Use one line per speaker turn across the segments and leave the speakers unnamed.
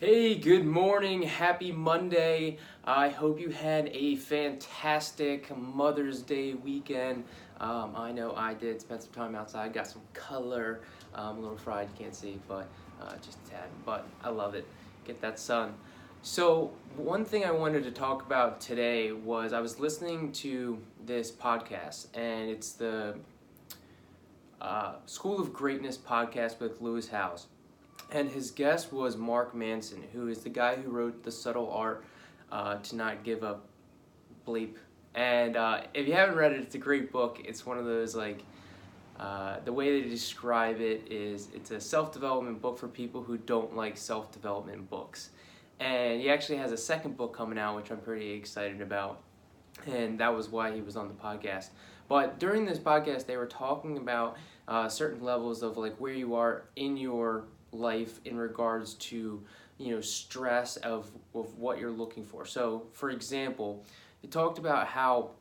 Hey, good morning. Happy Monday. I hope you had a fantastic Mother's Day weekend. I know I did. Spent some time outside, got some color. A little fried, you can't see, but just a tad. But I love it. Get that sun. So, one thing I wanted to talk about today was I was listening to this podcast, and it's the School of Greatness podcast with Lewis Howes. And his guest was Mark Manson, who is the guy who wrote The Subtle Art to Not Give Up Bleep. And if you haven't read it, it's a great book. It's one of those, the way they describe it is it's a self-development book for people who don't like self-development books. And he actually has a second book coming out, which I'm pretty excited about. And that was why he was on the podcast. But during this podcast, they were talking about certain levels of like where you are in your life in regards to stress of what you're looking for. So for example, it talked about how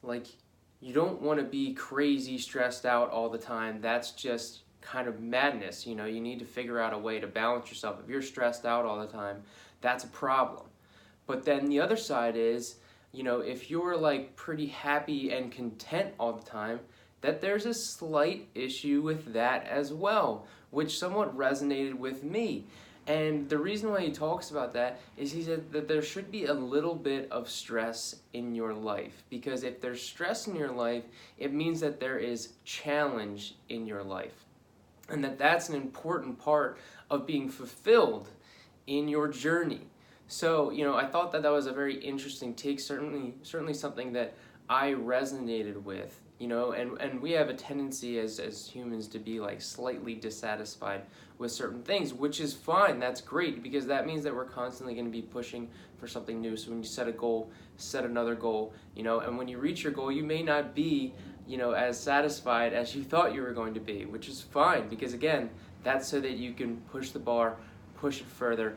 you don't want to be crazy stressed out all the time. That's just kind of madness. You need to figure out a way to balance yourself. If you're stressed out all the time, that's a problem. But then the other side is, if you're pretty happy and content all the time, that there's a slight issue with that as well, which somewhat resonated with me. And the reason why he talks about that is he said that there should be a little bit of stress in your life. Because if there's stress in your life, it means that there is challenge in your life. And that's an important part of being fulfilled in your journey. So, I thought that was a very interesting take, certainly something that I resonated with, and we have a tendency as humans to be slightly dissatisfied with certain things, which is fine. That's great, because that means that we're constantly going to be pushing for something new. So when you set a goal, set another goal, and when you reach your goal, you may not be, as satisfied as you thought you were going to be, which is fine, because again, that's so that you can push the bar, push it further,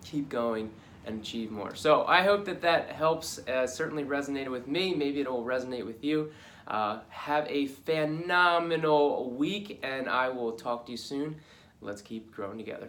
keep going, and achieve more. So I hope that helps. Certainly resonated with me. Maybe it will resonate with you. Have a phenomenal week, and I will talk to you soon. Let's keep growing together.